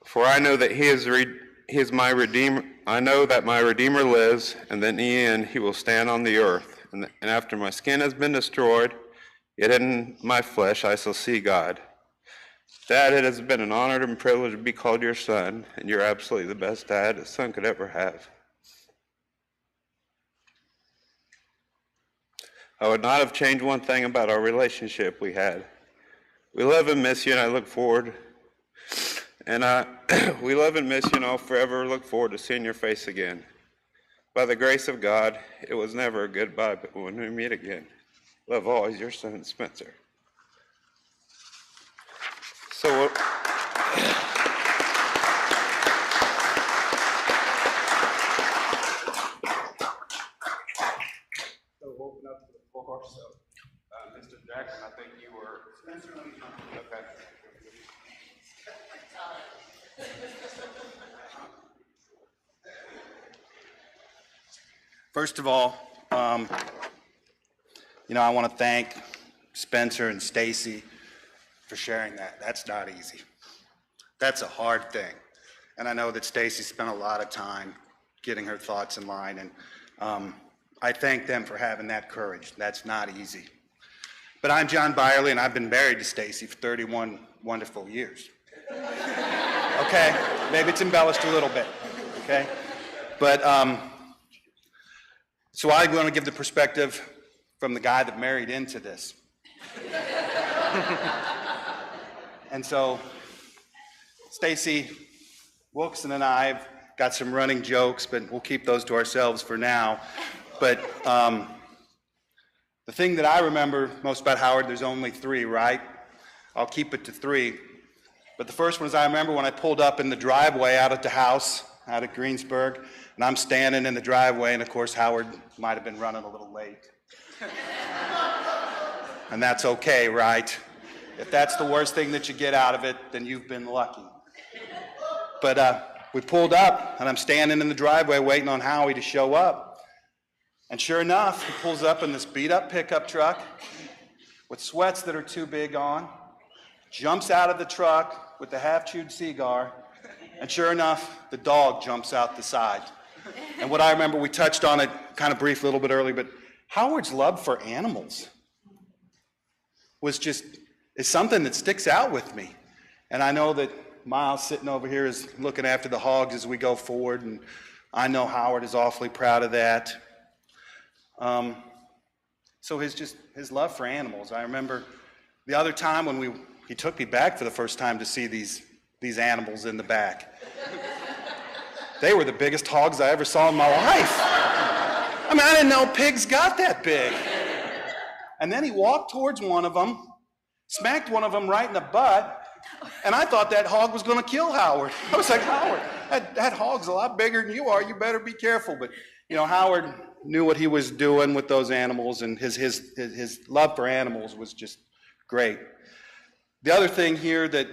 For I know that he is my Redeemer. I know that my Redeemer lives, and that in the end he will stand on the earth. And after my skin has been destroyed, yet in my flesh I shall see God. Dad, it has been an honor and privilege to be called your son, and you're absolutely the best dad a son could ever have. I would not have changed one thing about our relationship we had. We love and miss you, and I look forward. And we love and miss you, and I'll forever look forward to seeing your face again. By the grace of God, it was never a goodbye, but when we meet again. Love always, your son, Spencer. So we'll open up to the floor. So, Mr. Jackson, I think you were. Okay. First of all, I want to thank Spencer and Stacy for sharing that. That's not easy. That's a hard thing. And I know that Stacy spent a lot of time getting her thoughts in line, and I thank them for having that courage. That's not easy. But I'm John Byerly, and I've been married to Stacy for 31 wonderful years. Okay? Maybe it's embellished a little bit, okay? But, so I want to give the perspective from the guy that married into this. And so, Stacy, Wilkison, and I have got some running jokes, but we'll keep those to ourselves for now. But the thing that I remember most about Howard, there's only three, right? I'll keep it to three. But the first one is I remember when I pulled up in the driveway out at the house, out at Greensburg, and I'm standing in the driveway, and of course Howard might have been running a little late. And that's okay, right? If that's the worst thing that you get out of it, then you've been lucky. But we pulled up, and I'm standing in the driveway waiting on Howie to show up. And sure enough, he pulls up in this beat-up pickup truck with sweats that are too big on, jumps out of the truck with the half-chewed cigar, and sure enough, the dog jumps out the side. And what I remember, we touched on it kind of briefly a little bit earlier, but Howard's love for animals is something that sticks out with me. And I know that Miles sitting over here is looking after the hogs as we go forward, and I know Howard is awfully proud of that. So his love for animals. I remember the other time when he took me back for the first time to see these animals in the back. They were the biggest hogs I ever saw in my life. I mean, I didn't know pigs got that big. And then he walked towards one of them, smacked one of them right in the butt, and I thought that hog was going to kill Howard. I was like, Howard, that hog's a lot bigger than you are. You better be careful. But, Howard knew what he was doing with those animals, and his love for animals was just great. The other thing here the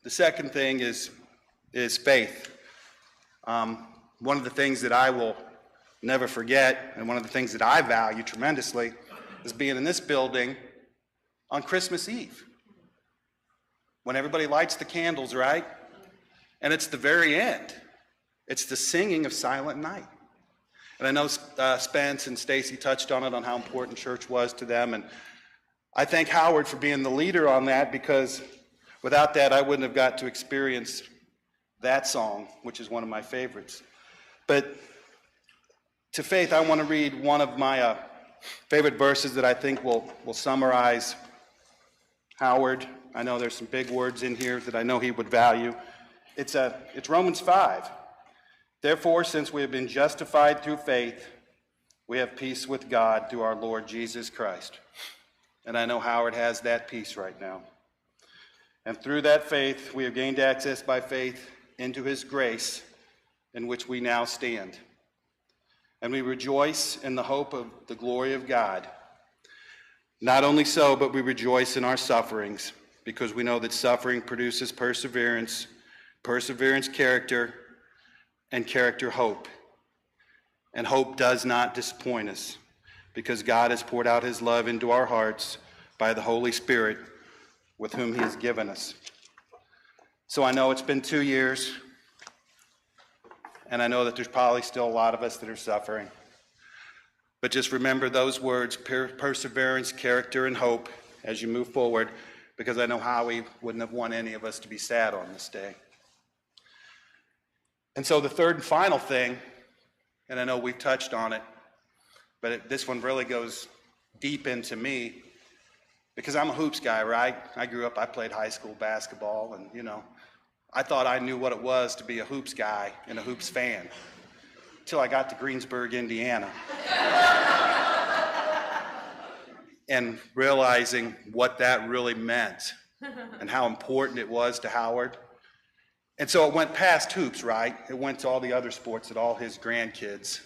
second thing is faith. One of the things that I will never forget, and one of the things that I value tremendously, is being in this building on Christmas Eve, when everybody lights the candles, right? And it's the very end. It's the singing of Silent Night. And I know Spence and Stacy touched on it, on how important church was to them, and I thank Howard for being the leader on that, because without that, I wouldn't have got to experience that song, which is one of my favorites. But To Faith, I want to read one of my favorite verses that I think will summarize Howard. I know there's some big words in here that I know he would value. It's Romans 5. Therefore, since we have been justified through faith, we have peace with God through our Lord Jesus Christ. And I know Howard has that peace right now. And through that faith, we have gained access by faith into his grace in which we now stand. And we rejoice in the hope of the glory of God. Not only so, but we rejoice in our sufferings, because we know that suffering produces perseverance, perseverance character, and character hope. And hope does not disappoint us, because God has poured out his love into our hearts by the Holy Spirit with whom he has given us. So I know it's been 2 years, and I know that there's probably still a lot of us that are suffering. But just remember those words, perseverance, character, and hope, as you move forward, because I know Howie wouldn't have wanted any of us to be sad on this day. And so the third and final thing, and I know we've touched on it, but this one really goes deep into me, because I'm a hoops guy, right? I grew up, I played high school basketball, and I thought I knew what it was to be a hoops guy and a hoops fan, until I got to Greensburg, Indiana. And realizing what that really meant and how important it was to Howard. And so it went past hoops, right? It went to all the other sports that all his grandkids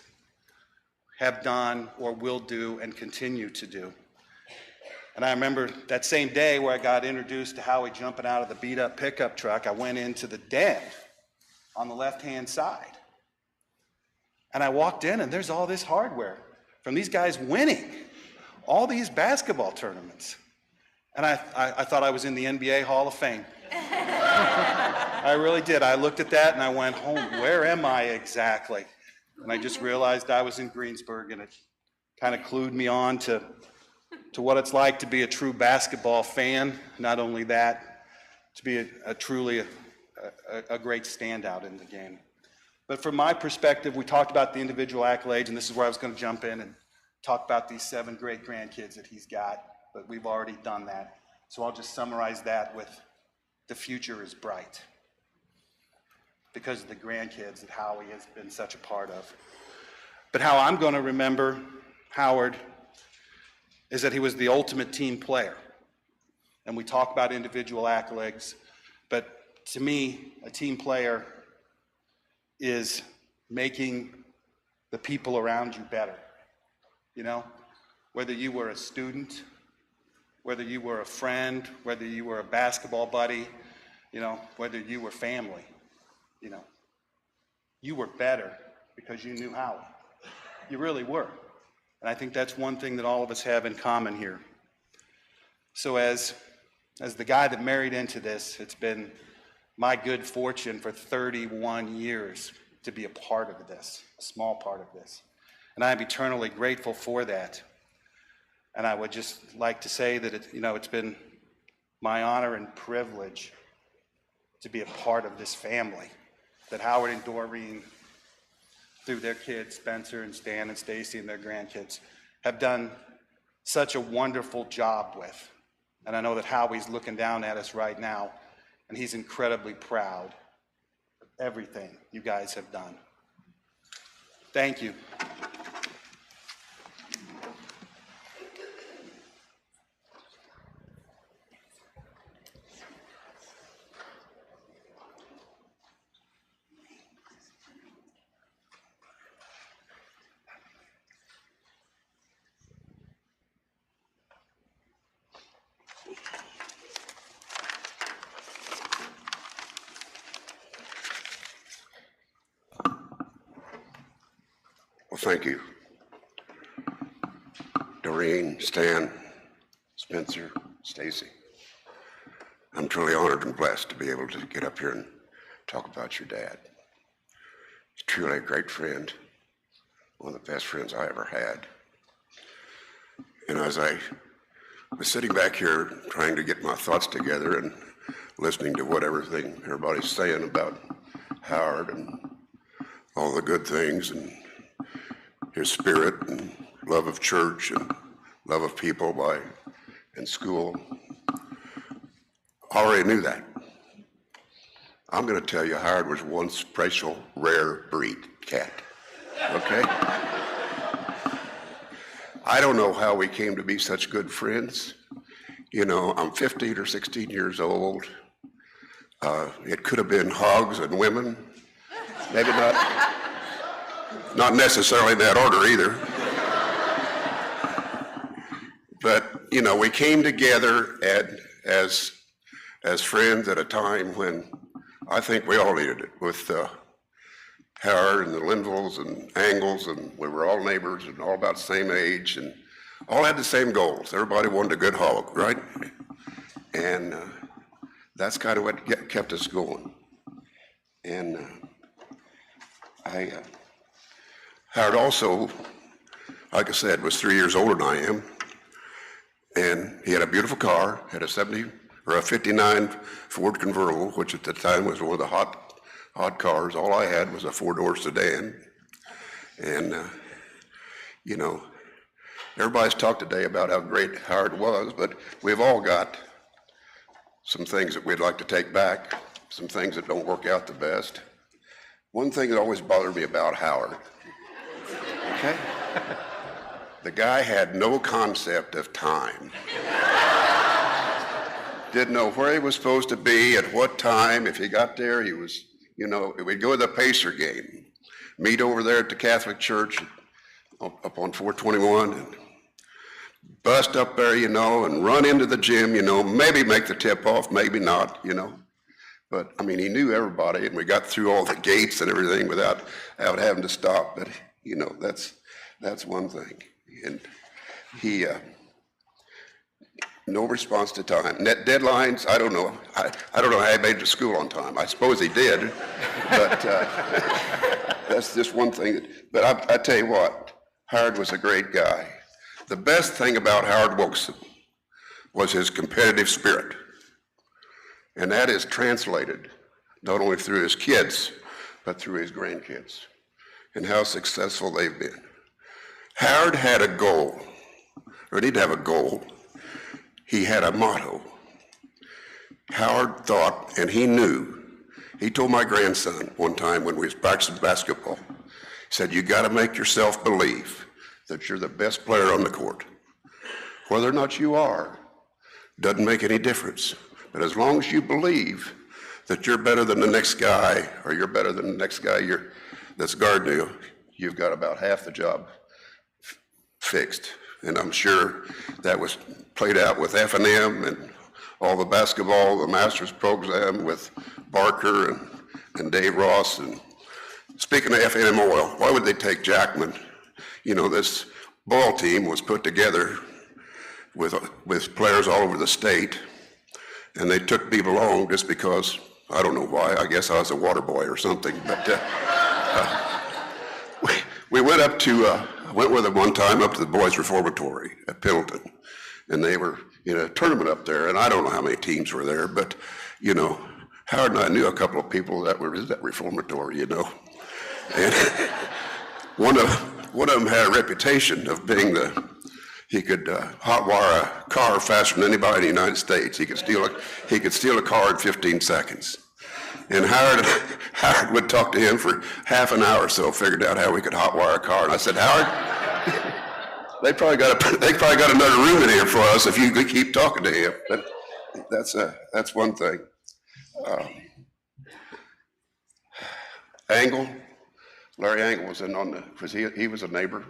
have done or will do and continue to do. And I remember that same day where I got introduced to Howie jumping out of the beat-up pickup truck, I went into the den on the left-hand side. And I walked in, and there's all this hardware from these guys winning all these basketball tournaments. And I thought I was in the NBA Hall of Fame. I really did. I looked at that, and I went, where am I exactly? And I just realized I was in Greensburg, and it kind of clued me on to what it's like to be a true basketball fan. Not only that, to be a truly great standout in the game. But from my perspective, we talked about the individual accolades, and this is where I was going to jump in and talk about these 7 great grandkids that he's got, but we've already done that. So I'll just summarize that with the future is bright, because of the grandkids that Howie has been such a part of. But how I'm going to remember Howard is that he was the ultimate team player. And we talk about individual accolades, but to me, a team player is making the people around you better. Whether you were a student, whether you were a friend, whether you were a basketball buddy, whether you were family, you were better because you knew Howie. You really were. And I think that's one thing that all of us have in common here. So as the guy that married into this, it's been my good fortune for 31 years to be a part of this, a small part of this. And I'm eternally grateful for that. And I would just like to say that it's been my honor and privilege to be a part of this family, that Howard and Doreen, through their kids, Spencer and Stan and Stacy and their grandkids, have done such a wonderful job with. And I know that Howie's looking down at us right now, and he's incredibly proud of everything you guys have done. Thank you. Well, thank you. Doreen, Stan, Spencer, Stacy. I'm truly honored and blessed to be able to get up here and talk about your dad. He's truly a great friend, one of the best friends I ever had. And as I was sitting back here trying to get my thoughts together and listening to what everybody's saying about Howard and all the good things and his spirit and love of church and love of people and school. I already knew that. I'm going to tell you, Howard was one special, rare breed cat, okay? I don't know how we came to be such good friends. You know, I'm 15 or 16 years old. It could have been hogs and women. Maybe not necessarily in that order either. But, you know, we came together as friends at a time when I think we all needed it, with Howard and the Linvilles and Angles, and we were all neighbors and all about the same age and all had the same goals. Everybody wanted a good hog, right? And that's kind of what kept us going. And Howard also, like I said, was 3 years older than I am. And he had a beautiful car, had a 59 Ford convertible, which at the time was one of the hot cars. All I had was a four-door sedan. And, you know, everybody's talked today about how great Howard was, but we've all got some things that we'd like to take back, some things that don't work out the best. One thing that always bothered me about Howard, okay? The guy had no concept of time. Didn't know where he was supposed to be, at what time. If he got there, he was, you know, we'd go to the Pacer game, meet over there at the Catholic Church up on 421, and bust up there, you know, and run into the gym, you know, maybe make the tip off, maybe not, you know. But, I mean, he knew everybody, and we got through all the gates and everything without having to stop. But, you know, that's one thing. And he, no response to time. Net deadlines, I don't know. I don't know how he made it to school on time. I suppose he did, but that's just one thing. But I tell you what, Howard was a great guy. The best thing about Howard Wilkison was his competitive spirit. And that is translated not only through his kids, but through his grandkids and how successful they've been. Howard had a goal, or he didn't have a goal. He had a motto. Howard thought, and he knew, he told my grandson one time when we was practicing basketball, he said, you got to make yourself believe that you're the best player on the court. Whether or not you are, doesn't make any difference. But as long as you believe that you're better than the next guy, or you're better than the next guy that's guarding you, you've got about half the job fixed. And I'm sure that was played out with F&M and all the basketball, the master's program with Barker and Dave Ross. And speaking of F&M oil, why would they take Jackman? You know, this ball team was put together with players all over the state, and they took me along just because, I don't know why, I guess I was a water boy or something, but we went up to, I went with them one time up to the Boys Reformatory at Pendleton, and they were in a tournament up there, and I don't know how many teams were there, but, you know, Howard and I knew a couple of people that were in that reformatory, you know. And one of them had a reputation of being he could hotwire a car faster than anybody in the United States. He could steal a car in 15 seconds. And Howard would talk to him for half an hour or so, figured out how we could hotwire a car. And I said, Howard, they probably got another room in here for us if you could keep talking to him. But that's one thing. Larry Angle was in on because he was a neighbor,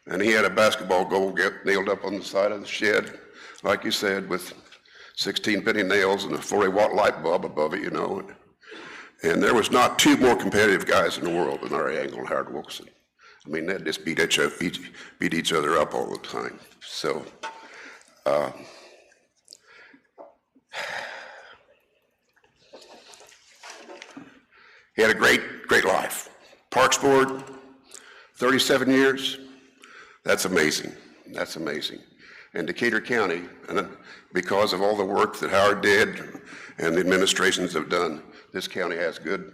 and he had a basketball goal nailed up on the side of the shed, like you said, with 16 penny nails and a 40-watt light bulb above it, you know. And there was not two more competitive guys in the world than Larry Angle and Howard Wilkison. I mean, they just beat each other up all the time. So, he had a great life. Parks Board, 37 years. That's amazing. That's amazing. And Decatur County, and because of all the work that Howard did and the administrations have done, this county has good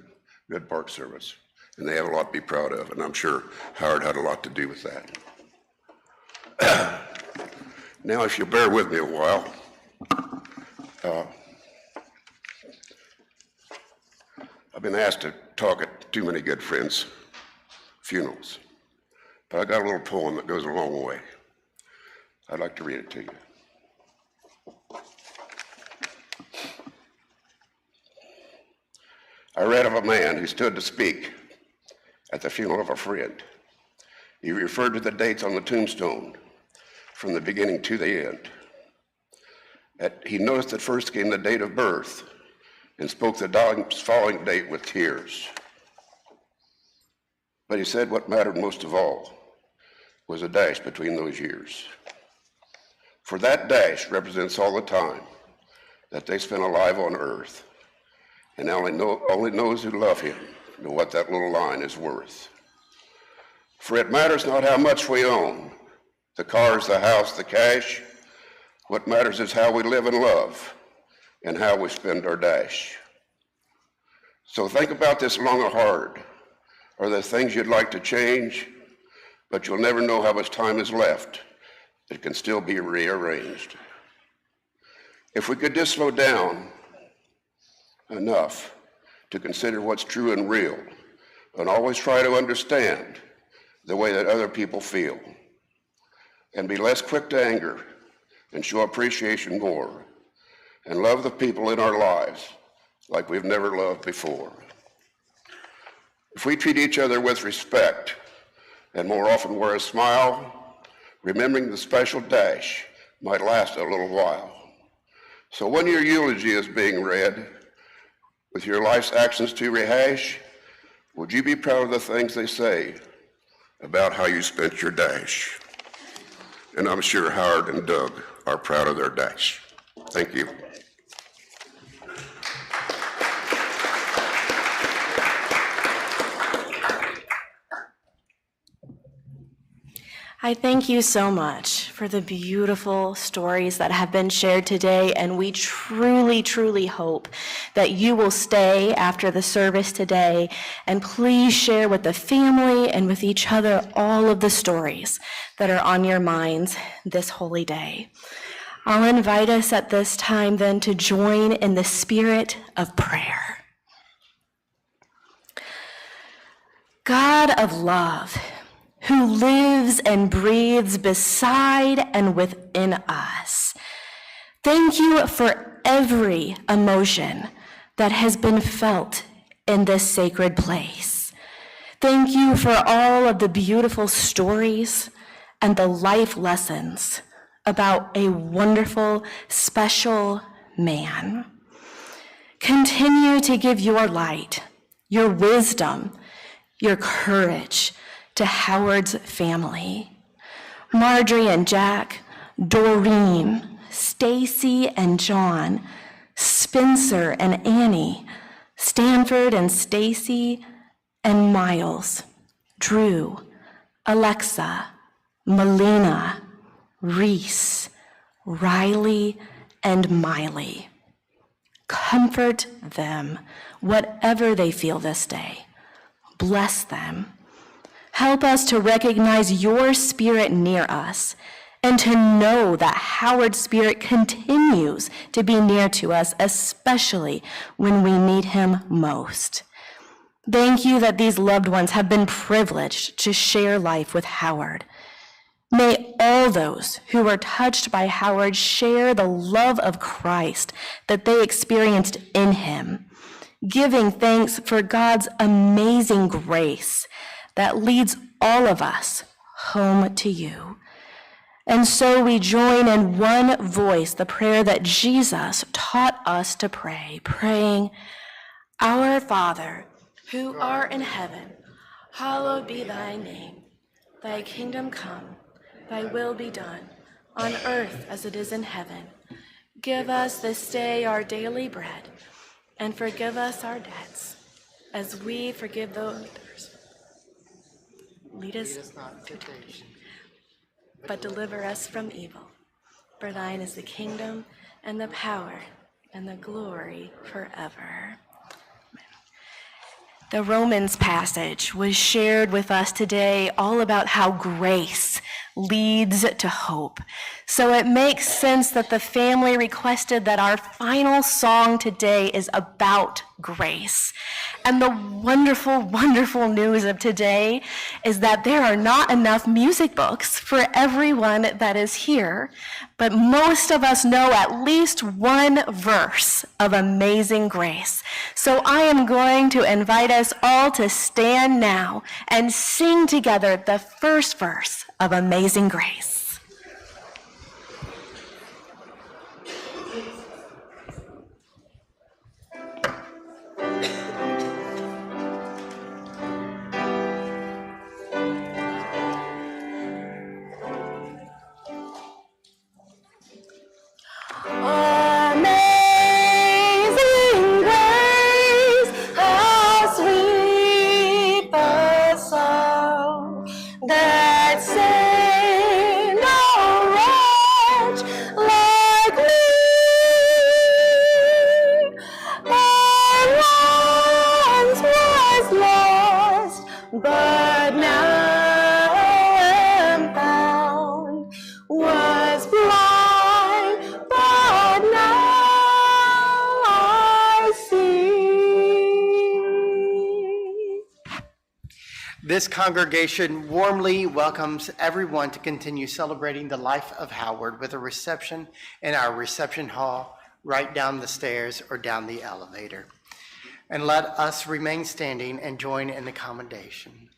park service. and they have a lot to be proud of, and I'm sure Howard had a lot to do with that. Now, if you'll bear with me a while, I've been asked to talk at too many good friends' funerals, but I got a little poem that goes a long way. I'd like to read it to you. I read of a man who stood to speak at the funeral of a friend. He referred to the dates on the tombstone from the beginning to the end. He noticed that first came the date of birth and spoke the following date with tears. But he said what mattered most of all was a dash between those years. For that dash represents all the time that they spent alive on earth, and only those who love him know what that little line is worth. For it matters not how much we own, the cars, the house, the cash. What matters is how we live and love and how we spend our dash. So think about this long or hard. Are there things you'd like to change, but you'll never know how much time is left? It can still be rearranged. If we could just slow down enough to consider what's true and real, and always try to understand the way that other people feel, and be less quick to anger and show appreciation more, and love the people in our lives like we've never loved before. If we treat each other with respect and more often wear a smile, remembering the special dash might last a little while. So when your eulogy is being read, with your life's actions to rehash, would you be proud of the things they say about how you spent your dash? And I'm sure Howard and Doug are proud of their dash. Thank you. I thank you so much for the beautiful stories that have been shared today, and we truly, truly hope that you will stay after the service today and please share with the family and with each other all of the stories that are on your minds this holy day. I'll invite us at this time then to join in the spirit of prayer. God of love, who lives and breathes beside and within us, thank you for every emotion that has been felt in this sacred place. Thank you for all of the beautiful stories and the life lessons about a wonderful, special man. Continue to give your light, your wisdom, your courage to Howard's family. Marjorie and Jack, Doreen, Stacy and John, Spencer and Annie, Stanford and Stacy and Miles, Drew, Alexa, Melina, Reese, Riley, and Miley. Comfort them, whatever they feel this day. Bless them. Help us to recognize your spirit near us and to know that Howard's spirit continues to be near to us, especially when we need him most. Thank you that these loved ones have been privileged to share life with Howard. May all those who were touched by Howard share the love of Christ that they experienced in him, giving thanks for God's amazing grace that leads all of us home to you. And so we join in one voice the prayer that Jesus taught us to pray, praying, Our Father, who art in heaven, hallowed be thy name. Thy kingdom come, thy will be done, on earth as it is in heaven. Give us this day our daily bread, and forgive us our debts, as we forgive those. Lead us not to temptation, but deliver us from evil. For thine is the kingdom, and the power, and the glory forever. The Romans passage was shared with us today all about how grace leads to hope. So it makes sense that the family requested that our final song today is about grace. And the wonderful, wonderful news of today is that there are not enough music books for everyone that is here, but most of us know at least one verse of Amazing Grace. So I am going to invite us all to stand now and sing together the first verse of Amazing Grace. Amazing grace, how sweet the sound that saved a wretch like me. I once was lost, but now am found. Was blind, but now I see. This congregation warmly welcomes everyone to continue celebrating the life of Howard with a reception in our reception hall, right down the stairs or down the elevator. And let us remain standing and join in the commendation.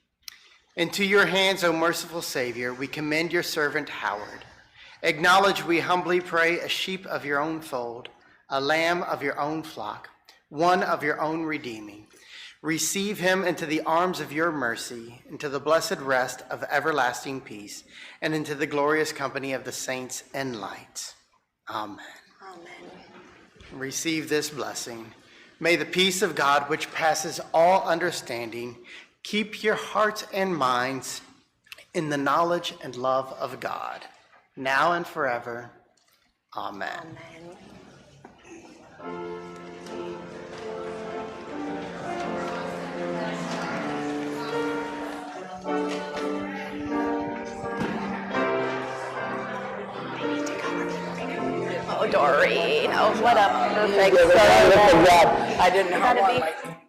Into your hands, O merciful Savior, we commend your servant Howard. Acknowledge, we humbly pray, a sheep of your own fold, a lamb of your own flock, one of your own redeeming. Receive him into the arms of your mercy, into the blessed rest of everlasting peace, and into the glorious company of the saints and lights. Amen. Amen. Receive this blessing. May the peace of God, which passes all understanding, keep your hearts and minds in the knowledge and love of God, now and forever. Amen. Amen. Oh, Doreen. Oh, what a perfect sermon. I didn't know how Gotta long be- my